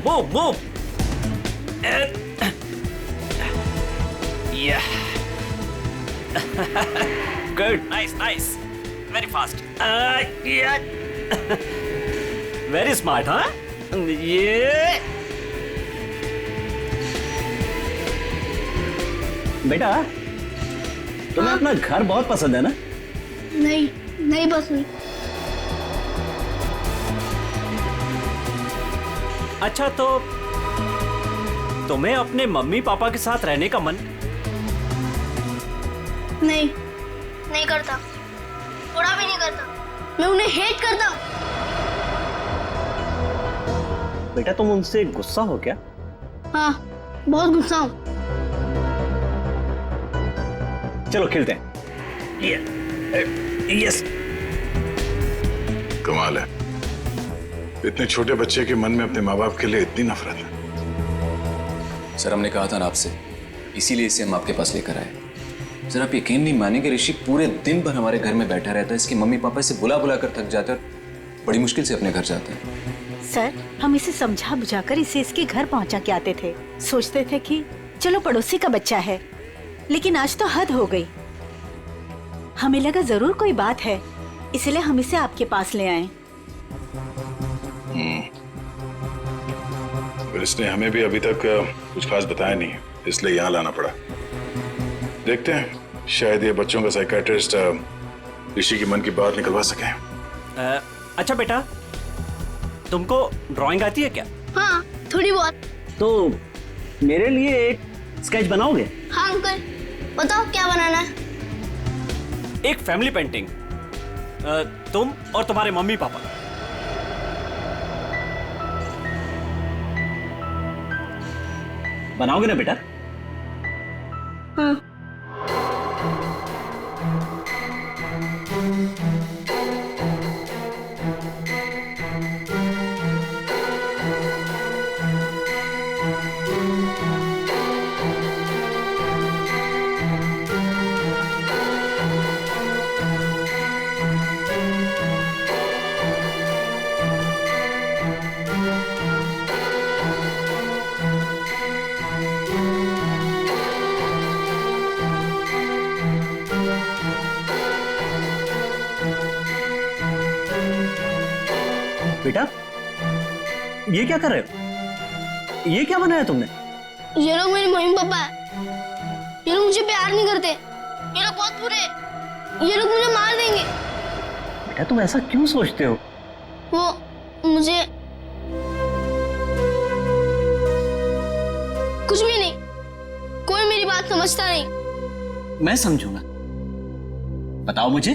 Move. Yeah. Good. Nice. Very fast. Yeah. Very smart, huh? Yeah. बेटा, तुम्हें अपना घर बहुत पसंद है ना? नहीं पसंद। अच्छा, तो तुम्हें अपने मम्मी पापा के साथ रहने का मन? नहीं करता, थोड़ा भी नहीं करता। मैं उन्हें हेट करता हूँ। बेटा, तुम उनसे गुस्सा हो क्या? हाँ, बहुत गुस्सा हूँ। चलो खेलते हैं। यस। कमाल है, इतने छोटे बच्चे के मन में अपने माँ बाप के लिए इतनी नफरत है। सर, हमने कहा था ना आपसे, इसीलिए इसे हम आपके पास लेकर आए। सर, आप यकीन नहीं मानेंगे, ऋषि पूरे दिन भर हमारे घर में बैठा रहता है। इसके मम्मी पापा इसे बुला बुला कर थक जाते हैं और बड़ी मुश्किल से अपने घर जाता है। सर, हम इसे समझा बुझाकर इसे इसके घर पहुंचा के आते थे। सोचते थे कि चलो पड़ोसी का बच्चा है, लेकिन आज तो हद हो गई। हमें लगा जरूर कोई बात है, इसलिए हम इसे आपके पास ले आए। पर इसने हमें भी अभी तक कुछ खास बताया नहीं, इसलिए यहाँ लाना पड़ा। देखते हैं, शायद ये बच्चों का साइकियाट्रिस्ट ऋषि की मन की बात निकलवा सके। अच्छा बेटा, तुमको ड्राइंग आती है क्या? हाँ, थोड़ी बहुत। तो मेरे लिए एक स्केच बनाओगे? हाँ अंकल, बताओ क्या बनाना है? एक फैमिली पेंटिंग, तुम और तुम्हारे मम्मी पापा। बनाओगे ना बेटा? हाँ। बेटा, ये क्या कर रहे हो? ये क्या बनाया तुमने? ये लोग मेरे मम्मी पापा है। ये लोग मुझे प्यार नहीं करते। ये लोग बहुत बुरे हैं। ये लोग मुझे मार देंगे। बेटा, तुम ऐसा क्यों सोचते हो? वो मुझे कुछ भी नहीं, कोई मेरी बात समझता नहीं। मैं समझूंगा। बताओ मुझे,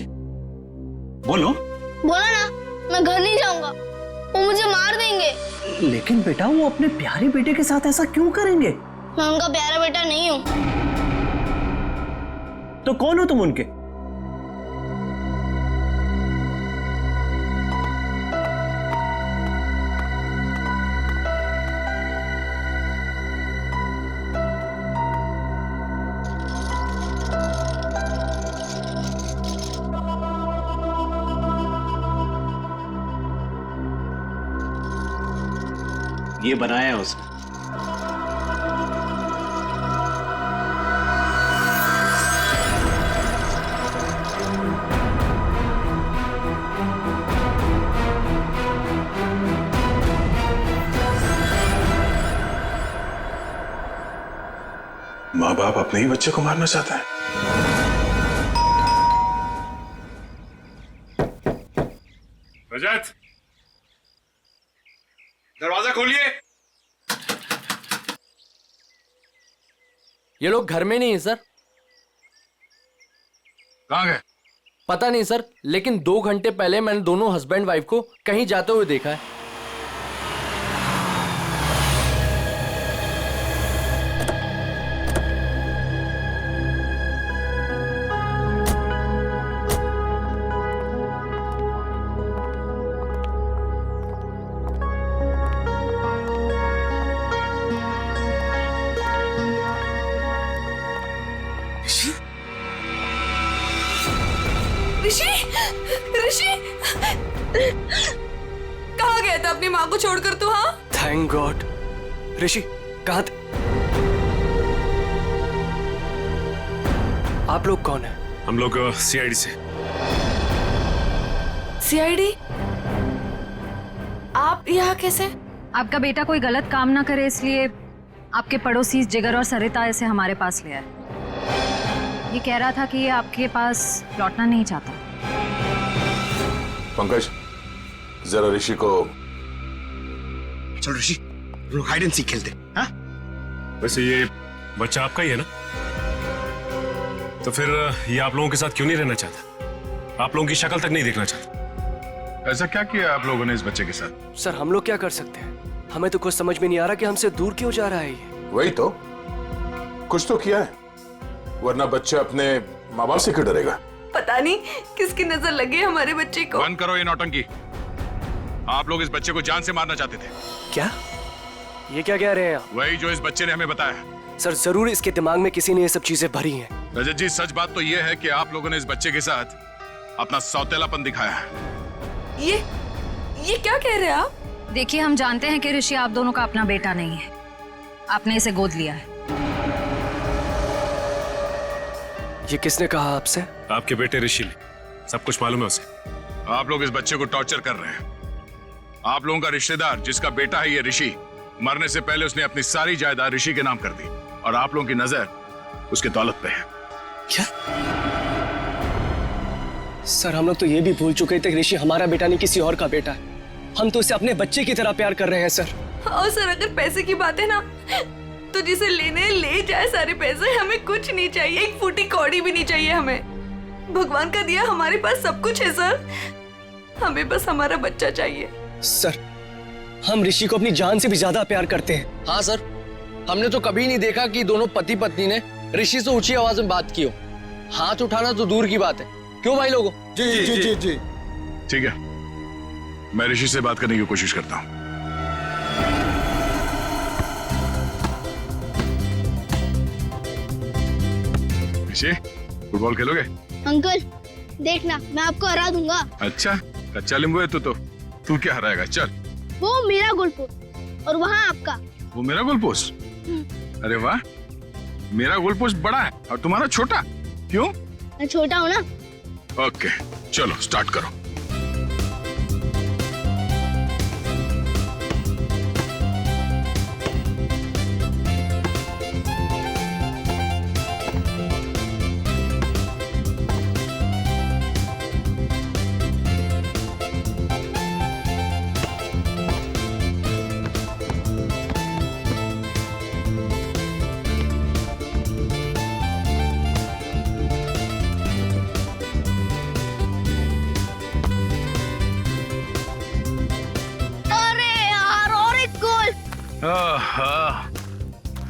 बोलो। बोला ना, मैं घर नहीं जाऊंगा, वो मुझे मार देंगे। लेकिन बेटा, वो अपने प्यारे बेटे के साथ ऐसा क्यों करेंगे? मैं उनका प्यारा बेटा नहीं हूँ। तो कौन हो तुम उनके? ये बनाया है उसने। माँ बाप अपने ही बच्चे को मारना चाहते हैं। रजत, दरवाजा खोलिए। ये लोग घर में नहीं है सर। कहाँ गए? पता नहीं सर, लेकिन 2 घंटे पहले मैंने दोनों हस्बैंड वाइफ को कहीं जाते हुए देखा है। ऋषि कहाँ गया था अपनी माँ को छोड़कर तू? हाँ, थैंक गॉड ऋषि कहाँ थे? आप लोग कौन है? हम लोग सीआईडी से। सीआईडी? आप यहाँ कैसे? आपका बेटा कोई गलत काम ना करे इसलिए आपके पड़ोसी जिगर और सरिता इसे हमारे पास ले आए। ये कह रहा था कि ये आपके पास लौटना नहीं चाहता। पंकज, जरा ऋषि को। चलो ऋषि, लोग हाइड एंड सीक खेलते। हाँ? वैसे ये बच्चा आपका ही है ना? तो फिर ये आप लोगों के साथ क्यों नहीं रहना चाहता? आप लोगों की शक्ल तक नहीं देखना चाहता? ऐसा क्या किया आप लोगों ने इस बच्चे के साथ? सर हम लोग क्या कर सकते हैं? हमें तो कुछ समझ में नहीं आ रहा कि हमसे दूर क्यों जा रहा है ये। वही तो, कुछ तो किया है, वरना बच्चा अपने माँ बाप से क्यों डरेगा? पता नहीं किसकी नजर लगी हमारे बच्चे को। बंद करो ये नौटंकी। आप लोग इस बच्चे को जान से मारना चाहते थे। क्या? ये क्या कह रहे हैं आप? वही जो इस बच्चे ने हमें बताया। सर जरूर इसके दिमाग में किसी ने ये सब चीजें भरी हैं। रजत जी, सच बात तो ये है कि आप लोगों ने इस बच्चे के साथ अपना सौतेलापन दिखाया है। ये क्या कह रहे हैं आप? देखिए हम जानते हैं कि ऋषि आप दोनों का अपना बेटा नहीं है, आपने इसे गोद लिया है। ये किसने कहा आपसे? आपके बेटे ऋषि ने, सब कुछ मालूम है उसे। आप लोग इस बच्चे को टॉर्चर कर रहे हैं। आप लोगों का रिश्तेदार जिसका बेटा है ये ऋषि, मरने से पहले उसने अपनी सारी जायदाद ऋषि के नाम कर दी और आप लोगों की नजर उसके दौलत पे है। क्या? सर हम लोग तो ये भी भूल चुके थे कि ऋषि हमारा बेटा नहीं किसी और का बेटा है। हम तो उसे अपने बच्चे की तरह प्यार कर रहे हैं सर। और सर अगर पैसे की बात है ना, तो जिसे लेने ले जाए सारे पैसे, हमें कुछ नहीं चाहिए, एक फूटी कौड़ी भी नहीं चाहिए हमें। भगवान का दिया हमारे पास सब कुछ है सर, हमें बस हमारा बच्चा चाहिए। सर हम ऋषि को अपनी जान से भी ज्यादा प्यार करते हैं। हाँ सर, हमने तो कभी नहीं देखा कि दोनों पति पत्नी ने ऋषि से ऊंची आवाज में बात की हो। हाथ उठाना तो दूर की बात है। क्यों भाई लोगों? जी जी जी जी। ठीक है, मैं ऋषि से बात करने की कोशिश करता हूं। ऋषि, फुटबॉल खेलोगे? अंकल देखना, मैं आपको हरा दूंगा। अच्छा, कच्चा नींबू है तू क्या हराएगा? चल। वो मेरा गोल पोस्ट और वहाँ आपका। वो मेरा गोल पोस्ट? अरे वाह, मेरा गोल पोस्ट बड़ा है और तुम्हारा छोटा, क्यों? मैं छोटा हूँ ना। ओके, चलो स्टार्ट करो।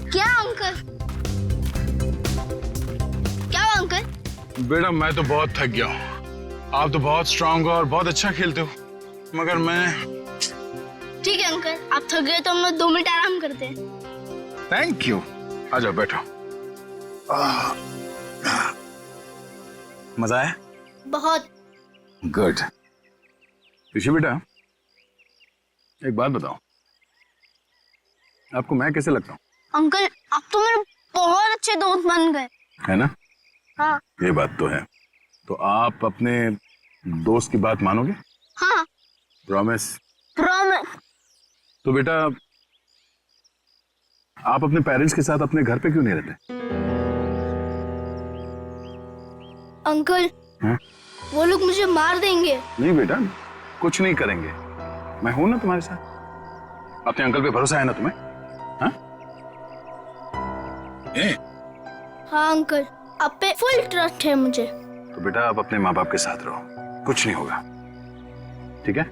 क्या अंकल? क्या हुआ अंकल? बेटा मैं तो बहुत थक गया हूँ। आप तो बहुत स्ट्रांग हो और बहुत अच्छा खेलते हो, मगर मैं। ठीक है अंकल, आप थक गए तो हम लोग 2 मिनट आराम करते हैं। Thank you. आ जाओ बैठो। मजा आया? बहुत। गुड। ऋषि बेटा, एक बात बताओ, आपको मैं कैसे लगता हूँ? अंकल आप तो मेरे बहुत अच्छे दोस्त बन गए, है ना? हाँ। ये बात तो है। तो आप अपने दोस्त की बात मानोगे? हाँ। प्रॉमिस? प्रॉमिस। तो बेटा आप अपने पेरेंट्स के साथ अपने घर पे क्यों नहीं रहते? अंकल हाँ? वो लोग मुझे मार देंगे। नहीं बेटा, कुछ नहीं करेंगे, मैं हूं ना तुम्हारे साथ। अपने अंकल पे भरोसा है ना तुम्हें? हाँ? हाँ अंकल, आप पे फुल ट्रस्ट है मुझे। तो बेटा आप अपने माँ बाप के साथ रहो, कुछ नहीं होगा, ठीक है?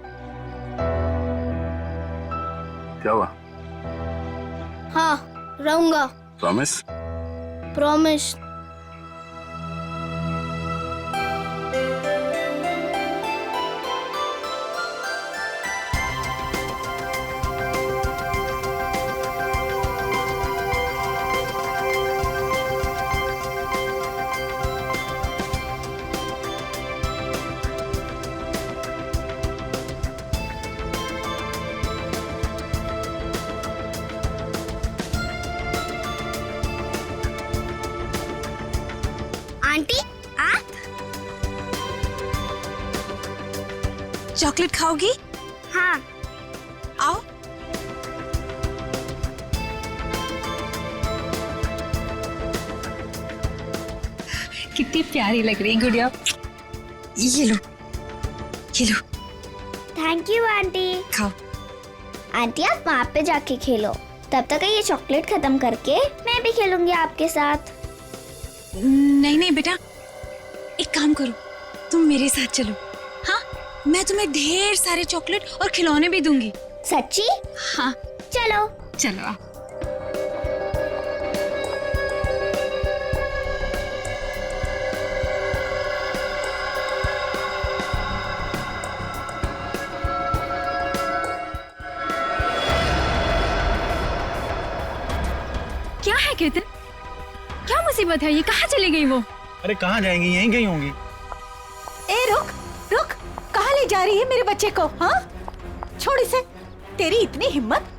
क्या हुआ? हाँ रहूंगा। प्रॉमिस? प्रॉमिस। आंटी आप चॉकलेट खाओगी? हाँ। आओ। कितनी प्यारी लग रही है गुड़िया। ये लो, ये लो। Thank you aunty. खाओ। आंटी आप वहाँ पे जाके खेलो, तब तक ये चॉकलेट खत्म करके मैं भी खेलूंगी आपके साथ। नहीं नहीं बेटा, एक काम करो, तुम मेरे साथ चलो। हाँ, मैं तुम्हें ढेर सारे चॉकलेट और खिलौने भी दूंगी। सच्ची? हाँ चलो। चलो आओ। क्या है केतन, क्या मुसीबत है? ये कहाँ चली गई वो? अरे कहाँ जाएंगी, यहीं गई होंगी। ए रुक रुक, कहाँ ले जा रही है मेरे बच्चे को? हाँ, छोड़ इसे। तेरी इतनी हिम्मत,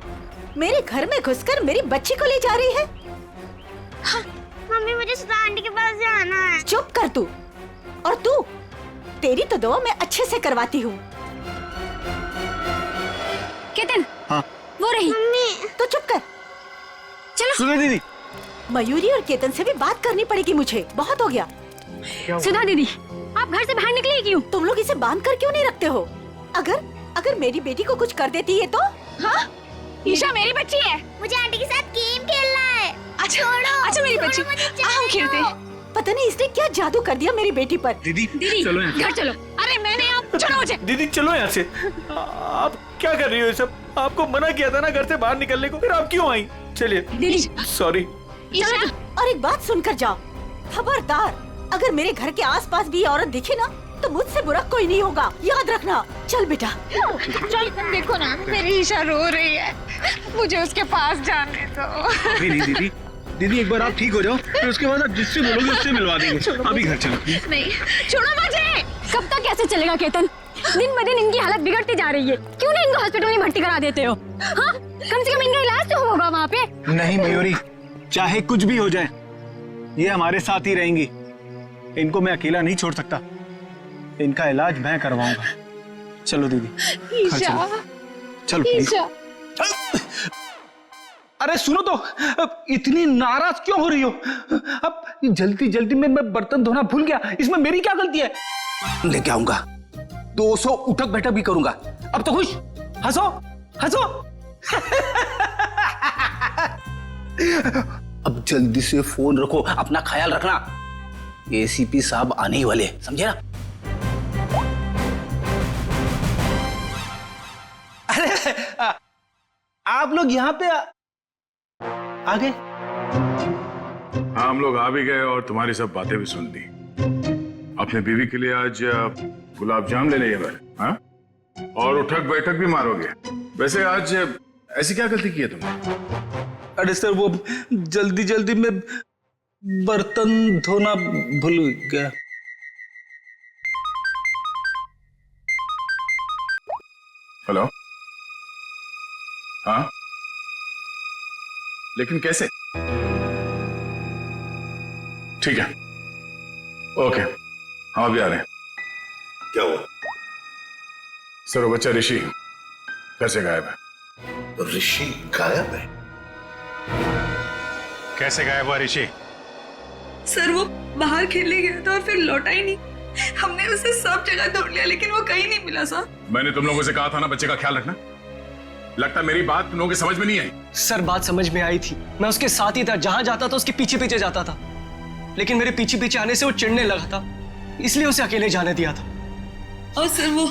मेरे घर में घुसकर मेरी बच्ची को ले जा रही है? हाँ। मम्मी मुझे सुधा आंटी के पास जाना है। चुप कर तू। और तू, तेरी तो दुआ मैं अच्छे से करवाती हूँ। केतन। हाँ। वो रही। मम्मी तो चुप कर। चलो। सुधा दीदी, मयूरी और केतन से भी बात करनी पड़ेगी मुझे, बहुत हो गया। सुधा दीदी, आप घर से बाहर निकली क्यों? तुम लोग इसे बांध कर क्यों नहीं रखते हो? अगर मेरी बेटी को कुछ कर देती है तो? हाँ? ईशा मेरी बच्ची है। मुझे आंटी के साथ गेम खेलना है। अच्छा, छोड़ो, अच्छा मेरी बच्ची, हम खेलते हैं। पता नहीं इसने क्या जादू कर दिया मेरी बेटी पर। दीदी चलो यहाँ। घर चलो। अरे मैंने आप छोड़ो मुझे। दीदी चलो यहाँ से। आप क्या कर रही हो ये सब? आपको मना किया था ना घर से बाहर निकलने को, फिर आप क्यों आई? चलिए। दीदी सॉरी। और एक बात सुनकर जाओ, खबरदार, अगर मेरे घर के आसपास भी औरत दिखे ना तो मुझसे बुरा कोई नहीं होगा, याद रखना। चल बेटा। चल, देखो ना मेरी ईशा रो रही है, मुझे उसके पास जाने दो। अभी नहीं दीदी, दीदी एक बार आप ठीक हो जाओ, फिर उसके बाद आप जिससे बोलोगे उससे मिलवा देंगे। अभी घर चलो। नहीं, छोड़ो मुझे। कब तक कैसे चलेगा केतन? दिन ब दिन इनकी हालत बिगड़ती जा रही है। क्यों नहीं इनको हॉस्पिटल में भर्ती करा देते हो? हाँ, कम से कम इनका इलाज तो होगा वहाँ पे। नहीं मयूरी, चाहे कुछ भी हो जाए, ये हमारे साथ ही रहेंगी। इनको मैं अकेला नहीं छोड़ सकता, इनका इलाज मैं करवाऊंगा। चलो दीदी। ईशा, चलो ईशा। अरे सुनो तो, अब इतनी नाराज क्यों हो रही हो? अब जल्दी जल्दी में मैं बर्तन धोना भूल गया, इसमें मेरी क्या गलती है? लेके आऊंगा, 200 उठक बैठक भी करूंगा। अब तो खुश, हंसो हंसो। अब जल्दी से फोन रखो, अपना ख्याल रखना। एसीपी साहब आने ही वाले, समझे ना? अरे आप लोग यहाँ पे आ गए? हाँ, हम लोग आ भी गए और तुम्हारी सब बातें भी सुन ली। अपने बीवी के लिए आज गुलाब जाम ले लिए मैं, हाँ? और उठक बैठक भी मारोगे। वैसे आज ऐसी क्या गलती की है तुमने? अरे सर, वो जल्दी जल्दी में बर्तन धोना भूल गया। हेलो? हाँ, लेकिन कैसे? ठीक है, ओके, हम अभी आ रहे हैं। क्या हुआ? सर, वो बच्चा ऋषि घर से गायब है। ऋषि गायब है? कैसे गायब हुआ ऋषि? सर, वो बाहर खेलने गया था और फिर लौटा ही नहीं। हमने उसे सब जगह ढूंढ लिया लेकिन वो कहीं नहीं मिला सर। मैंने तुम लोगों से कहा था ना बच्चे का ख्याल रखना। लगता मेरी बात तुम लोगों की समझ में नहीं आई। सर, बात समझ में आई थी, मैं उसके साथ ही था, जहां जाता था उसके पीछे पीछे जाता था, लेकिन मेरे पीछे पीछे आने से वो चिढ़ने लगा था, इसलिए उसे अकेले जाने दिया था। और सर, वो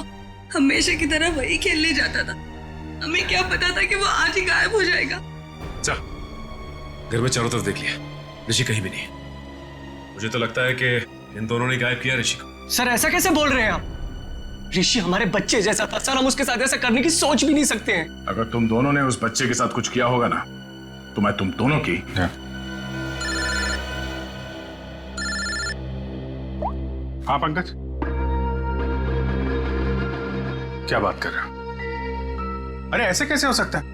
हमेशा की तरह वही खेलने जाता था। हमें क्या पता था कि वो आज ही गायब हो जाएगा। जा, घर में चारों तरफ देख लिया, ऋषि कहीं भी नहीं। मुझे तो लगता है कि इन दोनों ने गायब किया ऋषि को। सर, ऐसा कैसे बोल रहे हैं आप? ऋषि हमारे बच्चे जैसा था सर, हम उसके साथ ऐसा करने की सोच भी नहीं सकते हैं। अगर तुम दोनों ने उस बच्चे के साथ कुछ किया होगा ना, तो मैं तुम दोनों की। हाँ पंकज, क्या बात कर रहे हो? अरे ऐसे कैसे हो सकता है?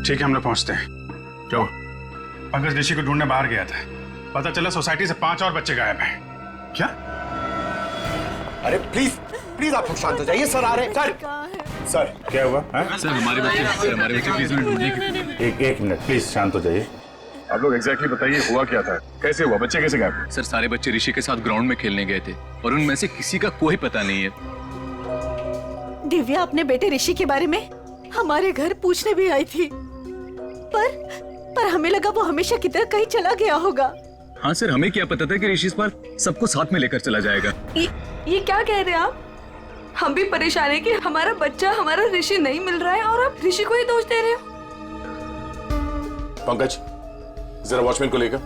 ठीक है, हम लोग पहुंचते हैं। क्यों? पंकज ऋषि को ढूंढने बाहर गया था, पता चला सोसाइटी से 5 और बच्चे गायब हैं। क्या? अरे प्लीज प्लीज आप लोग शांत हो जाइए, सर आ रहे हैं। सर क्या हुआ? सर हमारे बच्चे प्लीज हमें ढूंढिए। एक मिनट प्लीज, शांत हो जाइए। आप लोग एग्जैक्टली बताइए हुआ क्या था, कैसे हुआ, बच्चे कैसे गायब? सर सारे बच्चे ऋषि के साथ ग्राउंड में खेलने गए थे और उनमें से किसी का कोई पता नहीं है। दिव्या अपने बेटे ऋषि के बारे में हमारे घर पूछने भी आई थी, पर हमें लगा वो हमेशा किधर कहीं चला गया होगा। हाँ सर, हमें क्या पता था कि ऋषि इस बार सबको साथ में लेकर चला जाएगा। ये क्या कह रहे हैं आप? हम भी परेशान हैं कि हमारा बच्चा, हमारा ऋषि नहीं मिल रहा है और आप ऋषि को ही दोष दे रहे हो। पंकज जरा वॉचमैन को लेकर।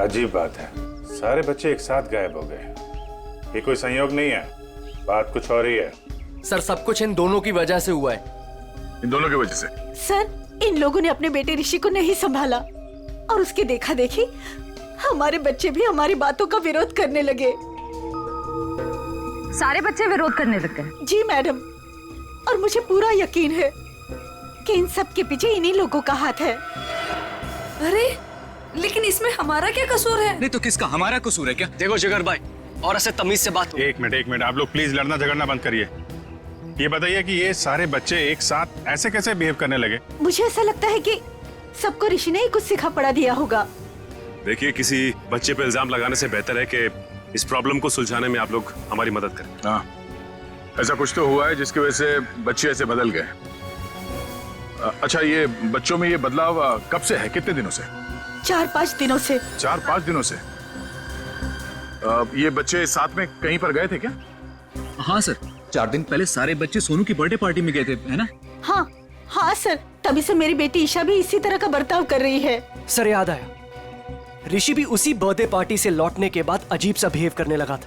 अजीब बात है, सारे बच्चे एक साथ गायब हो गए। ये कोई संयोग नहीं है, बात कुछ और ही है। सर सब कुछ इन दोनों की वजह से हुआ है। इन दोनों की वजह से? सर इन लोगों ने अपने बेटे ऋषि को नहीं संभाला और उसकी देखा देखी हमारे बच्चे भी हमारी बातों का विरोध करने लगे। सारे बच्चे विरोध करने लग गए? जी मैडम, और मुझे पूरा यकीन है कि इन सब के पीछे इन्हीं लोगों का हाथ है। अरे लेकिन इसमें हमारा क्या कसूर है? नहीं तो किसका हमारा कसूर है क्या? देखो जिगर भाई, और ऐसे तमीज से बात हो। एक मिनट, आप लोग प्लीज लड़ना झगड़ना बंद करिए। ये बताइए कि ये सारे बच्चे एक साथ ऐसे कैसे बिहेव करने लगे? मुझे ऐसा लगता है कि सबको ऋषि ने ही कुछ सिखा पड़ा दिया होगा। देखिए, किसी बच्चे पे इल्जाम लगाने से बेहतर है कि इस प्रॉब्लम को सुलझाने में आप लोग हमारी मदद करें। हाँ, ऐसा कुछ तो हुआ है जिसकी वजह से बच्चे ऐसे बदल गए। अच्छा, ये बच्चों में ये बदलाव कब से है, कितने दिनों से? 4-5 दिनों से। 4-5 दिनों से? ये बच्चे साथ में कहीं पर गए थे क्या? हाँ सर, 4 दिन पहले सारे बच्चे सोनू की बर्थडे पार्टी में गए थे, है ना? हाँ सर, तभी से मेरी बेटी ईशा भी इसी तरह का बर्ताव कर रही है। सर याद आया, ऋषि भी उसी बर्थडे पार्टी से लौटने के बाद अजीब सा बिहेव करने लगा था।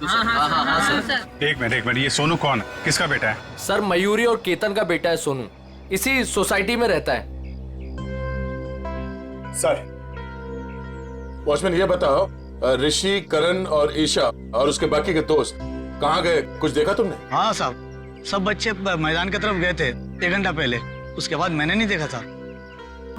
एक मिनट, ये सोनू कौन है, किसका बेटा है? सर मयूरी और केतन का बेटा है सोनू, इसी सोसाइटी में रहता है। सर वॉचमैन ये बताओ, ऋषि, करण और ईशा और उसके बाकी के दोस्त कहाँ गए, कुछ देखा तुमने? हाँ साहब, सब बच्चे मैदान की तरफ गए थे 1 घंटा पहले, उसके बाद मैंने नहीं देखा था।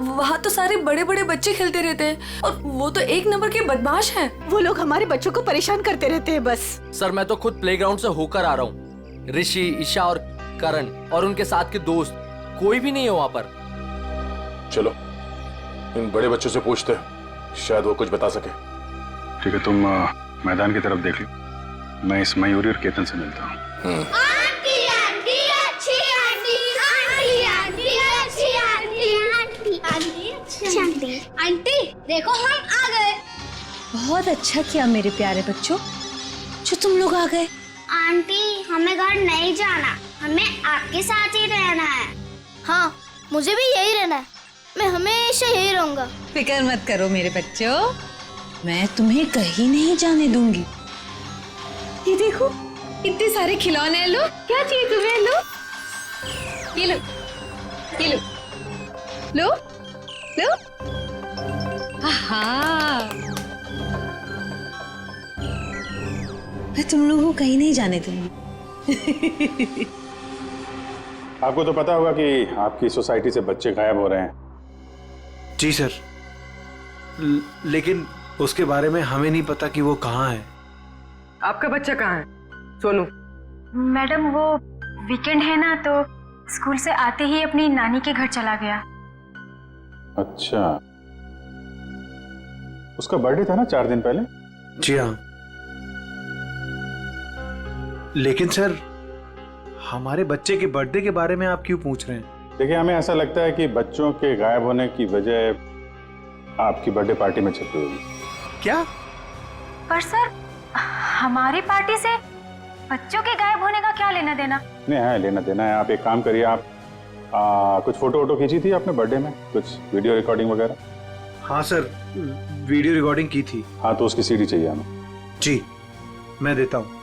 वहाँ तो सारे बड़े बड़े बच्चे खेलते रहते हैं और वो तो एक नंबर के बदमाश हैं। वो लोग हमारे बच्चों को परेशान करते रहते हैं बस। सर मैं तो खुद प्लेग्राउंड से होकर आ रहा हूँ। ऋषि, ईशा और करण और उनके साथ के दोस्त कोई भी नहीं है वहाँ पर। चलो इन बड़े बच्चों से पूछते हैं, शायद वो कुछ बता सके। ठीक है, तुम मैदान की तरफ देख लो, मैं इस मयूरी और केतन से मिलता हूँ। आंटी आंटी अच्छी आंटी, आंटी आंटी अच्छी आंटी, आंटी आंटी अच्छी आंटी। आंटी देखो हम आ गए। बहुत अच्छा किया मेरे प्यारे बच्चों जो तुम लोग आ गए। आंटी हमें घर नहीं जाना, हमें आपके साथ ही रहना है। हाँ मुझे भी यही रहना है, मैं हमेशा यही रहूंगा। फिक्र मत करो मेरे बच्चों, मैं तुम्हें कहीं नहीं जाने दूंगी। ये देखो इतने सारे खिलौने हैं, लो क्या चाहिए तुम्हें, लो ये लो, ये लो, लो लो। हाँ मैं तुम लोगों को कहीं नहीं जाने दूंगी। आपको तो पता होगा कि आपकी सोसाइटी से बच्चे गायब हो रहे हैं। जी सर, लेकिन उसके बारे में हमें नहीं पता कि वो कहाँ है। आपका बच्चा कहाँ है सोनू? मैडम वो वीकेंड है ना, तो स्कूल से आते ही अपनी नानी के घर चला गया। अच्छा, उसका बर्थडे था ना 4 दिन पहले? जी हाँ, लेकिन सर हमारे बच्चे के बर्थडे के बारे में आप क्यों पूछ रहे हैं? देखिए, हमें ऐसा लगता है कि बच्चों के गायब होने की वजह आपकी बर्थडे पार्टी में छिपी हुई। क्या? पर सर हमारी पार्टी से बच्चों के गायब होने का क्या लेना देना? नहीं है, लेना देना है। आप एक काम करिए, आप कुछ फोटो खींची थी आपने बर्थडे में, कुछ वीडियो रिकॉर्डिंग वगैरह? हाँ सर, वीडियो रिकॉर्डिंग की थी। हाँ तो उसकी सीडी चाहिए हमें। जी मैं देता हूँ।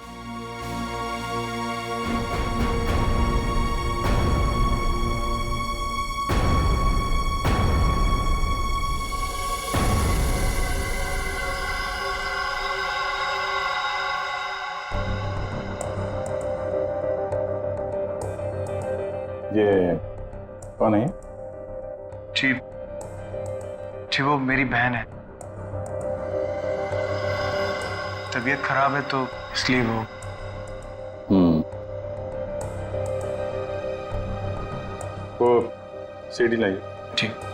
ये कौन है? जी वो मेरी बहन है। तबीयत खराब है तो इसलिए वो। वो सीडी लाइए। ठीक।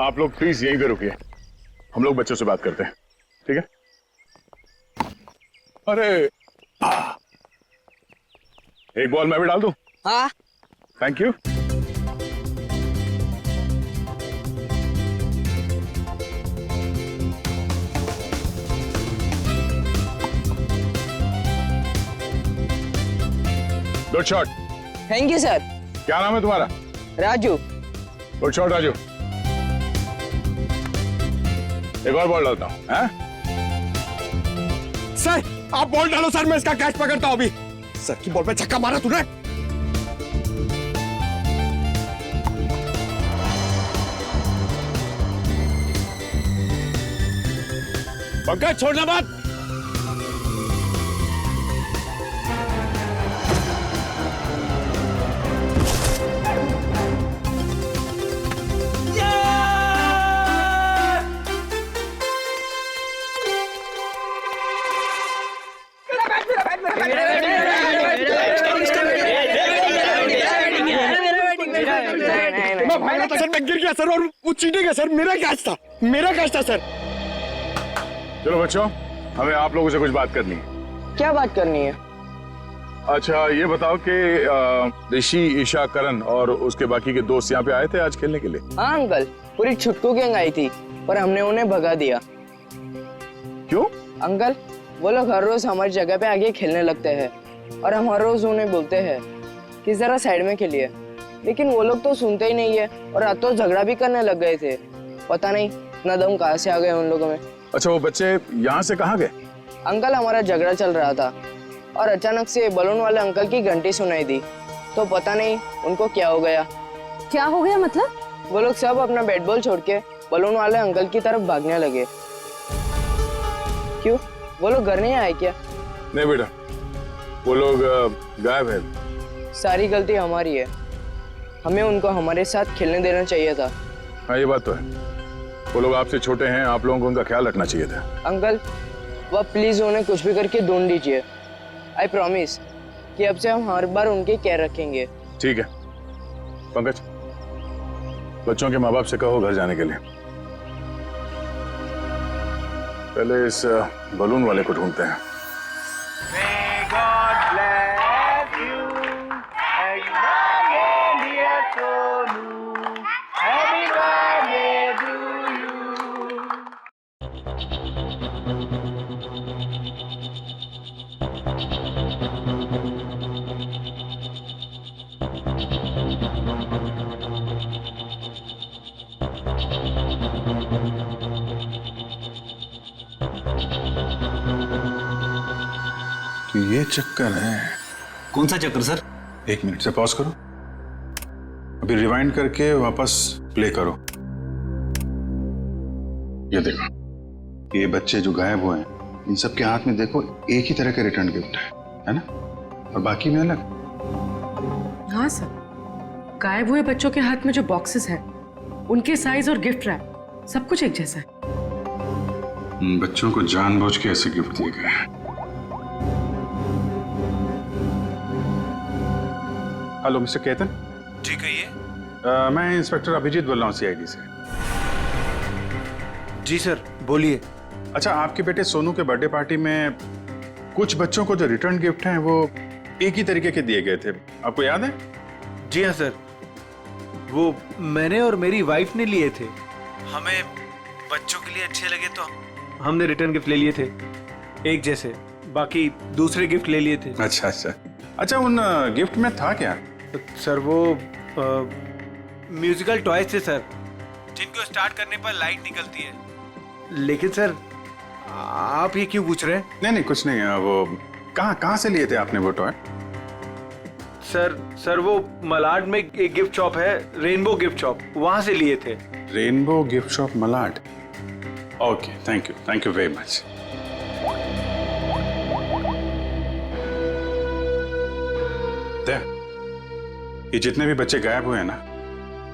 आप लोग प्लीज यहीं पे रुकिए, हम लोग बच्चों से बात करते हैं, ठीक है? अरे एक बॉल मैं भी डाल दूं? हाँ। Thank you. Good shot. Thank you sir. क्या नाम है तुम्हारा? राजू। Good shot Raju. एक और बॉल डालता हूं। सर आप बॉल डालो सर, मैं इसका कैच पकड़ता हूं अभी। सर की बॉल पे छक्का मारा तूने। पंकज छोड़ना मत। सर मैं गिर गया सर, और वो चीटिंग है सर, मेरा कैच था, मेरा कैच था सर। चलो बच्चों, हमें आप लोगों से कुछ बात करनी है। क्या बात करनी है? अच्छा ये बताओ कि ऋषि, ईशा, करण और उसके बाकी के दोस्त यहाँ पे आए थे आज खेलने के लिए? हाँ अंकल, पूरी छुटकू गैंग आई थी पर हमने उन्हें भगा दिया। क्यों? अंकल वो लोग हर रोज हमारी जगह पे आगे खेलने लगते हैं और हम हर रोज उन्हें बोलते हैं कि जरा साइड में खेलिए, लेकिन वो लोग तो सुनते ही नहीं है और रात तो झगड़ा भी करने लग गए थे। पता नहीं इतना दम कहाँ से आ गए उन लोगों में। अच्छा वो बच्चे यहाँ से कहाँ गए? अंकल हमारा झगड़ा चल रहा था और अचानक से बलून वाले अंकल की घंटी सुनाई दी, तो पता नहीं उनको क्या हो गया। क्या हो गया मतलब? वो लोग सब अपना बैट बॉल छोड़ के बलून वाले अंकल की तरफ भागने लगे। क्यों, वो लोग घर नहीं आए क्या? नहीं बेटा, वो लोग गायब है। सारी गलती हमारी है, हमें उनको हमारे साथ खेलने देना चाहिए था। हाँ ये बात तो है, वो लोग आपसे छोटे हैं, आप लोगों को उनका ख्याल रखना चाहिए था। अंकल वह प्लीज उन्हें कुछ भी करके ढूंढ दीजिए। आई प्रॉमिस कि अब से हम हर बार उनकी केयर रखेंगे। ठीक है पंकज, बच्चों के माँ बाप से कहो घर जाने के लिए। पहले इस बलून वाले को ढूंढते हैं। तो ये चक्कर है। कौन सा चक्कर सर? एक मिनट से पॉज करो, अभी रिवाइंड करके वापस प्ले करो। ये देखो, ये बच्चे जो गायब हुए हैं इन सब के हाथ में देखो एक ही तरह का रिटर्न गिफ्ट है ना, और बाकी में अलग। हाँ सर, गायब हुए बच्चों के हाथ में जो बॉक्सेस हैं उनके साइज और गिफ्ट रैप सब कुछ एक जैसा है। बच्चों को जानबूझ के ऐसे गिफ्ट दिए गए हैं। Hello mister Ketan. जी कहिए। मैं इंस्पेक्टर अभिजीत बोल रहा हूँ सीआईडी से। जी सर बोलिए। अच्छा, आपके बेटे सोनू के बर्थडे पार्टी में कुछ बच्चों को जो रिटर्न गिफ्ट हैं वो एक ही तरीके के दिए गए थे, आपको याद है? जी हाँ सर, वो मैंने और मेरी वाइफ ने लिए थे। हमें बच्चों के लिए अच्छे लगे तो हमने रिटर्न गिफ्ट ले लिए थे एक जैसे, बाकी दूसरे गिफ्ट ले लिए थे। अच्छा अच्छा अच्छा, उन गिफ्ट में था क्या? सर वो म्यूजिकल टॉयज थे सर, जिनको स्टार्ट करने पर लाइट निकलती है। लेकिन सर आप ये क्यों पूछ रहे हैं? नहीं नहीं कुछ नहीं, वो कहाँ से लिए थे आपने वो टॉय? सर वो मलाड में एक गिफ्ट शॉप है, रेनबो गिफ्ट शॉप, वहां से लिए थे। Rainbow gift shop Malad. Okay, thank you very much. ये जितने भी बच्चे गायब हुए हैं ना,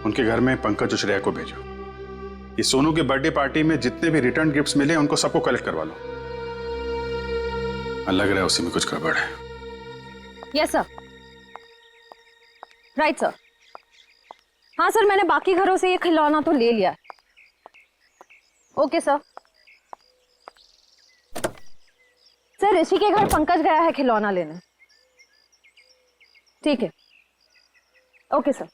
उनके घर में पंकज और श्रेया को भेजो। ये सोनू के बर्थडे पार्टी में जितने भी रिटर्न गिफ्ट्स मिले उनको सबको कलेक्ट करवा लो। लग रहा है उसी में कुछ गड़बड़ है। Yes sir, right sir. हाँ सर, मैंने बाकी घरों से ये खिलौना तो ले लिया। Okay sir. सर ऋषि के घर पंकज गया है खिलौना लेने। ठीक है, ओके सर।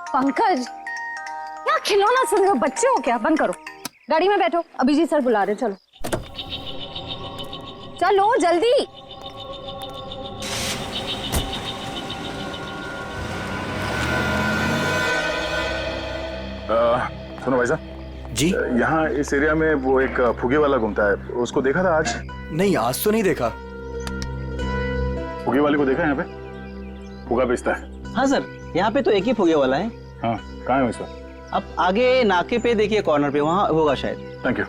पंकज, क्या खिलौना सुन रहे हो? बच्चे हो क्या? बंद करो, गाड़ी में बैठो, अभिजीत सर बुला रहे। चलो चलो जल्दी। सुनो भाई साहब जी, यहाँ इस एरिया में वो एक फुगे वाला घूमता है, उसको देखा था आज? नहीं, आज तो नहीं देखा। फुगे वाले को देखा यहाँ पे? फुगा बेचता है। हाँ सर, यहाँ पे तो एक ही फुगे वाला है। हाँ, कहाँ है उसका? अब आगे नाके पे देखिए, कॉर्नर पे, वहाँ होगा शायद। Thank you.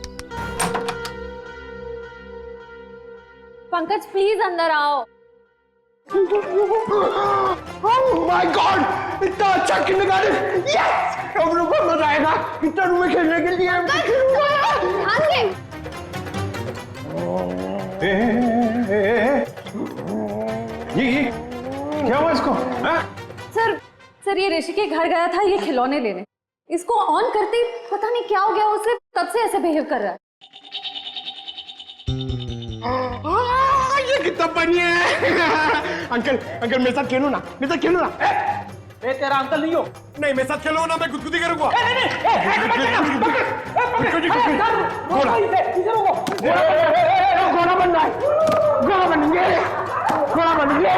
पंकज प्लीज अंदर आओ। ओह माय गॉड, इतना अच्छा किंडरगार्टन! यस, हम लोग को मजा आएगा इतना रूम में खेलने के लिए। ये क्या हुआ इसको? सर ये ऋषि के घर गया था ये खिलौने लेने। इसको ऑन करते ही पता नहीं क्या हो गया उसे, तब से ऐसे बिहेव कर रहा है। ये कितना फनी है। अंकल मेरे साथ खेलो ना, मेरे साथ खेलो ना। ए तेरा अंकल नहीं हो। नहीं, मेरे साथ खेलो ना, मैं गुदगुदी करूंगा। घोड़ा बनना है, घोड़ा बनेंगे, घोड़ा बनेंगे।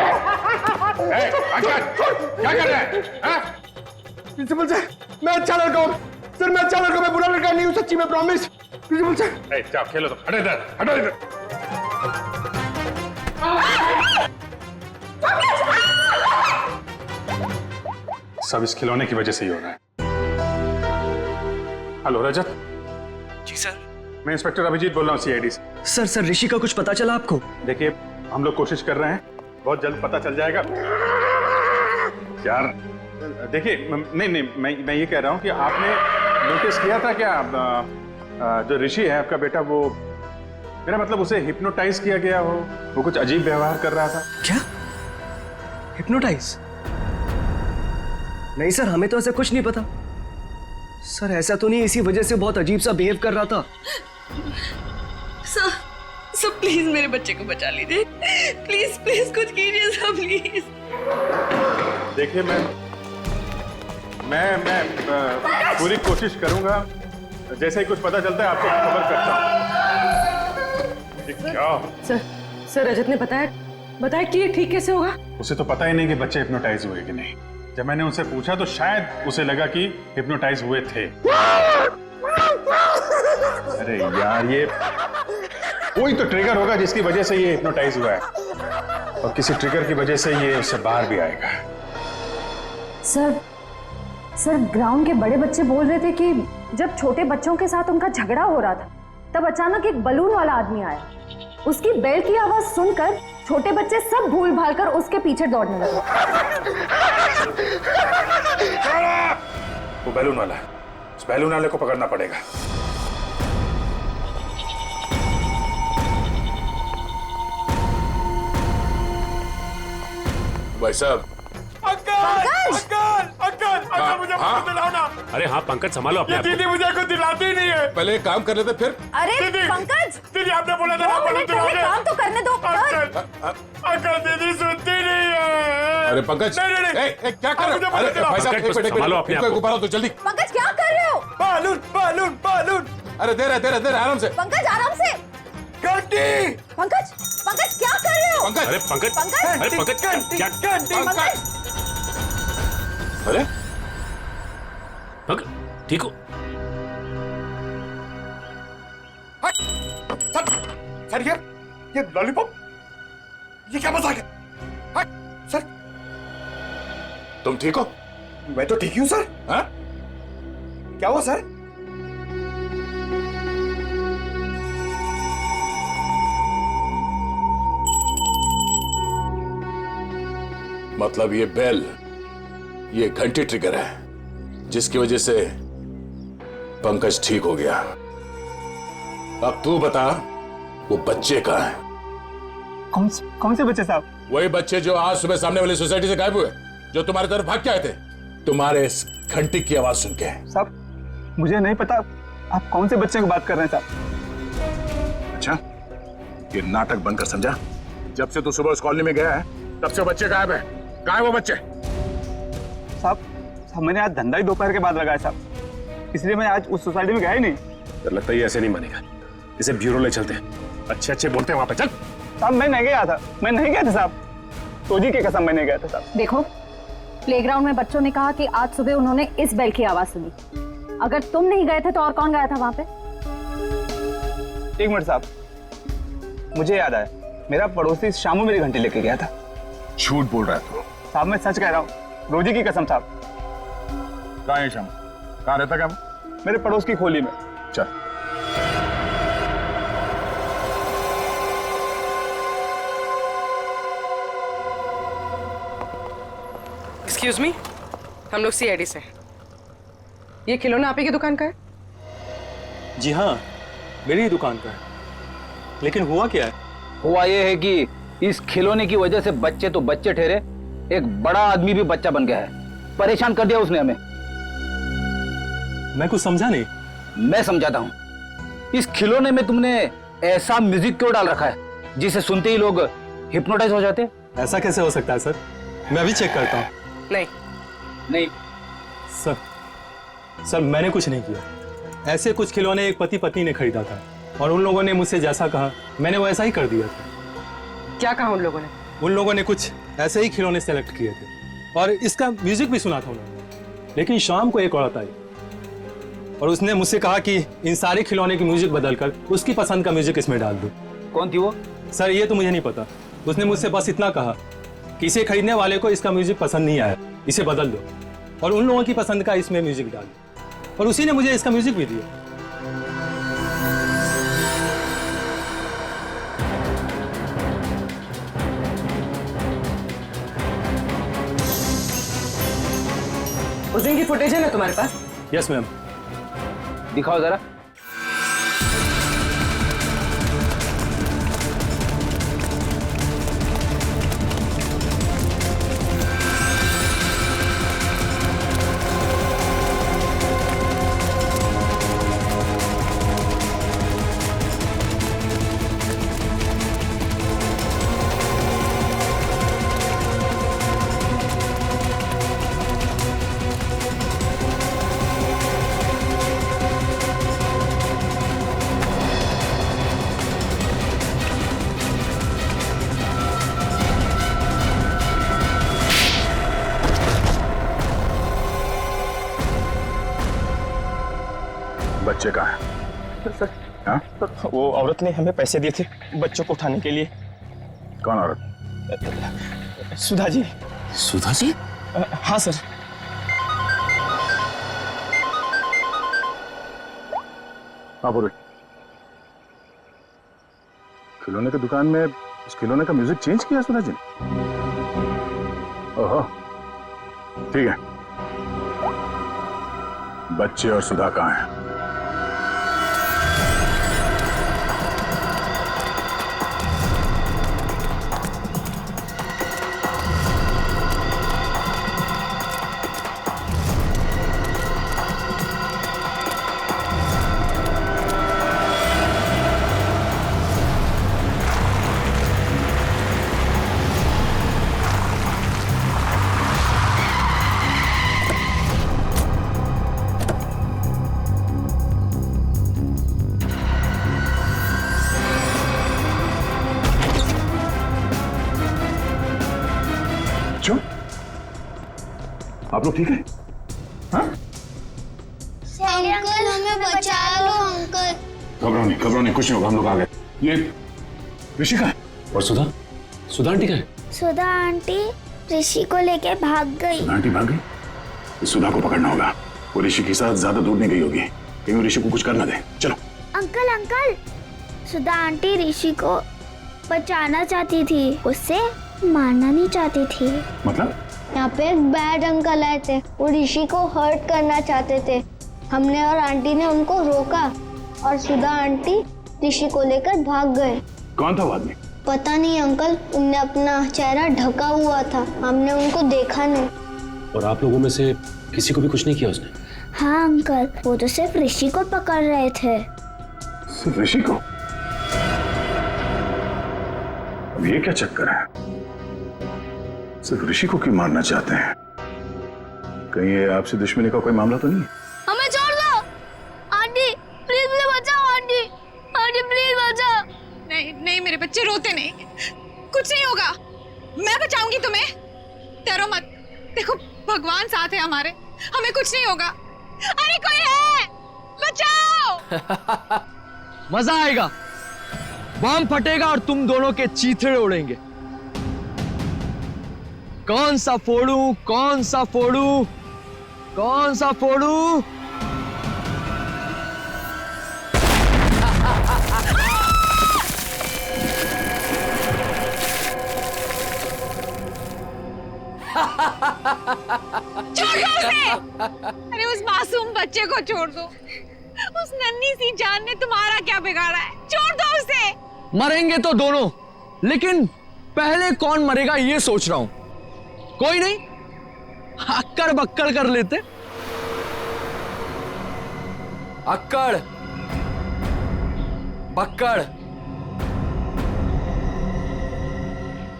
अंकल क्या कर रहे हैं? प्रिंसिपल सर, मैं अच्छा लड़का हूँ सर, मैं अच्छा लड़का, मैं बुरा लड़का नहीं हूँ, सच्ची में प्रॉमिस। प्रिंसिपल सर जाओ खेलो, तो हटो इधर, हटो इधर। सब इस खिलौने की वजह से ही हो रहा है। हेलो रजत। जी सर। मैं इंस्पेक्टर अभिजीत बोल रहा हूँ सीआईडी से। सर ऋषि का कुछ पता चला आपको? देखिए, हम लोग कोशिश कर रहे हैं, बहुत जल्द पता चल जाएगा यार। देखिए, नहीं, मैं ये कह रहा हूँ कि आपने नोटिस किया था क्या, जो ऋषि है आपका बेटा, वो, मेरा मतलब उसे हिप्नोटाइज किया गया हो, वो कुछ अजीब व्यवहार कर रहा था। क्या? हिप्नोटाइज? नहीं सर, हमें तो ऐसा कुछ नहीं पता। सर ऐसा तो नहीं इसी वजह से बहुत अजीब सा बिहेव कर रहा था? सर प्लीज मेरे बच्चे को बचा लीजिए, प्लीज कुछ कीजिए सर, प्लीज। देखिए, मैं पूरी कोशिश करूंगा, जैसे ही कुछ पता चलता है आपको खबर करता हूँ। क्या? सर रजत ने बताया कि ये ठीक कैसे होगा? उसे तो पता ही नहीं कि बच्चे हिप्नोटाइज हुए कि नहीं। जब मैंने उनसे पूछा तो शायद उसे लगा कि हिप्नोटाइज हुए थे। अरे यार, ये कोई तो ट्रिगर होगा जिसकी वजह से ये हिप्नोटाइज हुआ है, और किसी ट्रिगर की वजह से ये उससे बाहर भी आएगा। सर ग्राउंड के बड़े बच्चे बोल रहे थे कि जब छोटे बच्चों के साथ उनका झगड़ा हो रहा था, तब अचानक एक बलून वाला आदमी आया। उसकी बेल की आवाज सुनकर छोटे बच्चे सब भूल भाल कर उसके पीछे दौड़ने लगे। वो बैलून वाला है, उस बैलून वाले को पकड़ना पड़ेगा। भाई साहब। अंकल मुझे दिलाओ ना। अरे हाँ पंकज, संभालो अपने आप को। दीदी मुझे कुछ दिलाती ही नहीं है। पहले एक काम कर लेते फिर। अरे पंकज, दीदी आपने बोला था ना, काम तो करने दो। अंकल दीदी सुनती नहीं है। अरे पंकज, नहीं, क्या कर रहे हो? अरे भाई साहब, एक मिनट, ऊपर आओ तो जल्दी। पंकज क्या कर रहे हो? बालून। अरे दे रहे आराम से। पंकज आराम से। घंटी। पंकज क्या कर रहे हो? पंकज, अरे पंकज, अरे ठीक हो? सर ये लॉलीपॉप, ये क्या मजाक है? हट, सर तुम ठीक हो? मैं तो ठीक ही हूं सर। हाँ? क्या हुआ सर? मतलब ये बेल, ये घंटी ट्रिगर है जिसकी वजह से पंकज ठीक हो गया। अब तू बता, वो बच्चे कहाँ हैं? कौन से बच्चे साहब? वही बच्चे जो आज सुबह सामने वाली सोसाइटी से गायब हुए, जो तुम्हारी तरफ भाग के आए थे तुम्हारे इस घंटी की आवाज सुन के। साहब मुझे नहीं पता आप कौन से बच्चे की बात कर रहे हैं साहब। अच्छा, ये नाटक बनकर समझा। जब से तू सुबह उस कॉलोनी में गया है तब से बच्चे गायब है। कहाँ है वो बच्चे? साहब मैंने आज धंधा ही दोपहर के बाद लगाया साहब, इसलिए मैं आज उस सोसाइटी में गया ही नहीं। तो लगता है ये ऐसे नहीं मानेगा, इसे ब्यूरो ले चलते हैं, अच्छे अच्छे बोलते हैं वहां पे। चल। साहब मैं नहीं गया था, मैं नहीं गया था साहब, तोजी की कसम मैं नहीं गया था साहब। देखो, प्लेग्राउंड में बच्चों ने कहा कि आज सुबह उन्होंने इस बेल की आवाज सुनी। अगर तुम नहीं गए थे तो और कौन गया था वहां पे? एक मिनट साहब, मुझे याद आया, मेरा पड़ोसी शामू मेरी घंटी लेके गया था। झूठ बोल रहा है तू? साहब मैं सच कह रहा हूँ, रोजी की कसम साहब। कहाँ है शामू? कहाँ रहता क्या? मेरे पड़ोस की खोली में। चल। एक्सक्यूज मी, हम लोग सीआईडी से हैं। ये खिलौना आप ही की दुकान का है? जी हाँ, मेरी ही दुकान का है। लेकिन हुआ क्या है? हुआ ये है कि इस खिलौने की वजह से बच्चे तो बच्चे ठहरे, एक बड़ा आदमी भी बच्चा बन गया है। परेशान कर दिया उसने हमें। मैं कुछ समझा नहीं। मैं समझाता हूँ। इस खिलौने में तुमने ऐसा म्यूजिक क्यों डाल रखा है जिसे सुनते ही लोग हिप्नोटाइज हो जाते हैं? ऐसा कैसे हो सकता है सर? मैं अभी चेक करता हूँ। नहीं सर मैंने कुछ नहीं किया। ऐसे कुछ खिलौने एक पति पत्नी ने खरीदा था और उन लोगों ने मुझसे जैसा कहा मैंने वैसा ही कर दिया था। क्या कहा उन लोगों ने? उन लोगों ने कुछ ऐसे ही खिलौने सेलेक्ट किए थे और इसका म्यूजिक भी सुना था उन्होंने। लेकिन शाम को एक औरत आई और उसने मुझसे कहा कि इन सारे खिलौने की म्यूजिक बदलकर उसकी पसंद का म्यूजिक इसमें डाल दो। कौन थी वो? सर ये तो मुझे नहीं पता। उसने मुझसे बस इतना कहा कि इसे खरीदने वाले को इसका म्यूजिक पसंद नहीं आया, इसे बदल दो और उन लोगों की पसंद का इसमें म्यूजिक डाल दो। और उसी ने मुझे इसका म्यूजिक भी दिया। उस दिन की फुटेज है ना तुम्हारे पास? Yes ma'am. दिखाओ जरा। बच्चे कहाँ हैं? सर, हाँ? वो औरत ने हमें पैसे दिए थे बच्चों को उठाने के लिए। कौन औरत? सुधा जी। सुधा जी? हाँ सर। हाँ बोलो। खिलौने की दुकान में उस खिलौने का म्यूजिक चेंज किया सुधा जी ने? ओहो, ठीक है। बच्चे और सुधा कहाँ हैं? आप लोग ठीक है? हाँ? अंकल हमें बचा लो अंकल। घबराओ नहीं, कुछ नहीं होगा, हम लोग आ गए। ऋषि कहाँ है? और सुधा? सुधा आंटी कहाँ है? सुधा आंटी ऋषि को लेके भाग गई। आंटी भाग गई? इस सुधा को पकड़ना होगा। वो ऋषि के साथ ज्यादा दूर नहीं गई होगी, कहीं वो ऋषि को कुछ करना दे। चलो। अंकल अंकल, सुधा आंटी ऋषि को बचाना चाहती थी, उससे मारना नहीं चाहती थी। मतलब? यहाँ पे एक बैड अंकल आए थे, वो ऋषि को हर्ट करना चाहते थे। हमने और आंटी ने उनको रोका और सुधा आंटी ऋषि को लेकर भाग गए। कौन था वो आदमी? पता नहीं अंकल, उनने अपना चेहरा ढका हुआ था, हमने उनको देखा नहीं। और आप लोगों में से किसी को भी कुछ नहीं किया उसने? हाँ अंकल, वो तो सिर्फ ऋषि को पकड़ रहे थे। सिर्फ ऋषि को? अब ये क्या चक्कर है? सिर्फ ऋषि को क्यों मारना चाहते हैं? कहीं ये आपसे दुश्मनी का कोई मामला तो नहीं है? हमें छोड़ दो आंटी, प्लीज मुझे बचाओ आंटी, आंटी प्लीज बचाओ। नहीं नहीं मेरे बच्चे रोते नहीं, कुछ नहीं होगा, मैं बचाऊंगी तुम्हें, डरो मत। देखो भगवान साथ है हमारे, हमें कुछ नहीं होगा। अरे कोई है, बचाओ। मजा आएगा, बम फटेगा और तुम दोनों के चीथड़े उड़ेंगे। कौन सा फोड़ूं, कौन सा फोड़ूं, कौन सा फोड़ूं? छोड़ दो उसे। अरे उस मासूम बच्चे को छोड़ दो, उस नन्ही सी जान ने तुम्हारा क्या बिगाड़ा है, छोड़ दो उसे। मरेंगे तो दोनों, लेकिन पहले कौन मरेगा ये सोच रहा हूं। कोई नहीं, अक्कड़ बक्कड़ कर लेते। अक्कड़ बक्कड़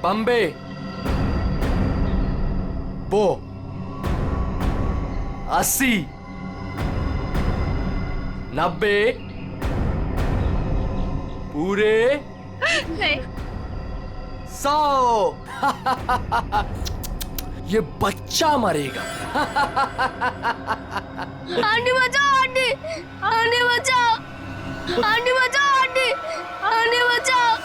बम्बे बो 80 90 पूरे नहीं 100। ये बच्चा मरेगा। आंटी बचाओ आंटी, आंटी बचाओ, आंटी बचाओ आंटी, आंटी बचाओ।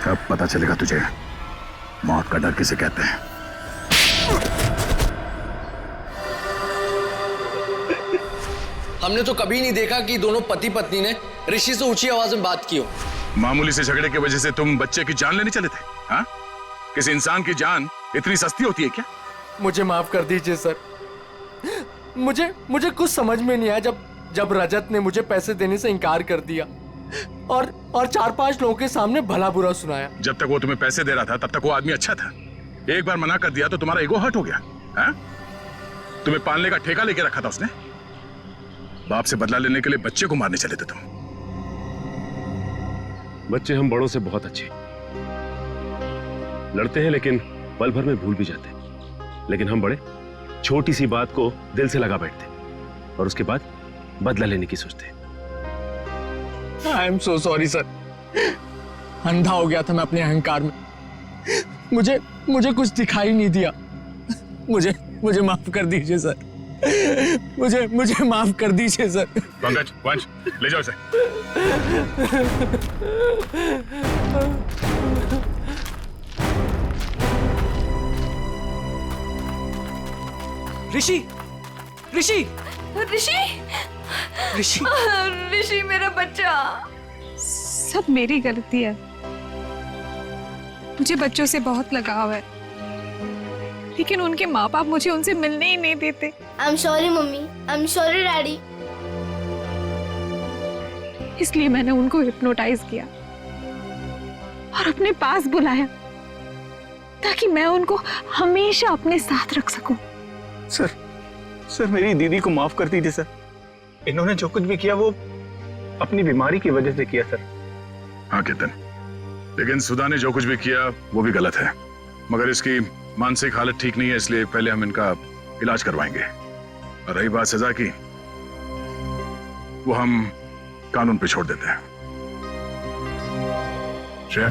अब पता चलेगा तुझे मौत का डर किसे कहते हैं। हमने तो कभी नहीं देखा कि दोनों पति पत्नी ने ऋषि से ऊंची आवाज में बात की हो। मामूली से झगड़े की वजह से तुम बच्चे की जान लेने चले थे? हाँ? किसी इंसान की जान इतनी सस्ती होती है क्या? मुझे माफ कर दीजिए सर, मुझे कुछ समझ में नहीं आया जब रजत ने मुझे पैसे देने से इनकार कर दिया और 4-5 लोगों के सामने भला बुरा सुनाया। जब तक वो तुम्हें पैसे दे रहा था तब तक वो आदमी अच्छा था, एक बार मना कर दिया तो तुम्हारा ईगो हर्ट हो गया है? तुम्हें पालने का ठेका लेके रखा था उसने। बाप से बदला लेने के लिए बच्चे को मारने चले थे तुम। बच्चे हम बड़ों से बहुत अच्छे लड़ते हैं, लेकिन पल भर में भूल भी जाते हैं। लेकिन हम बड़े छोटी सी बात को दिल से लगा बैठते और उसके बाद बदला लेने की सोचते हैं। I am so sorry sir, अंधा हो गया था मैं अपने अहंकार में। मुझे कुछ दिखाई नहीं दिया। मुझे माफ कर दीजिए सर, मुझे माफ कर दीजिए सर। पंकज, वंश, ले जाओ इसे। ऋषि, ऋषि, ऋषि, ऋषि, ऋषि मेरा बच्चा। सब मेरी गलती है। मुझे बच्चों से बहुत लगाव है, लेकिन उनके माँ बाप मुझे उनसे मिलने ही नहीं देते। I am sorry mummy, I am sorry daddy. इसलिए मैंने उनको हिप्नोटाइज किया और अपने पास बुलाया ताकि मैं उनको हमेशा अपने साथ रख सकूं। सर मेरी दीदी को माफ कर दीजिए सर। इन्होंने जो कुछ भी किया वो अपनी बीमारी की वजह से किया सर। हाँ केतन, लेकिन सुधा ने जो कुछ भी किया वो भी गलत है। मगर इसकी मानसिक हालत ठीक नहीं है, इसलिए पहले हम इनका इलाज करवाएंगे। और रही बात सजा की, वो हम कानून पे छोड़ देते हैं। श्रेया,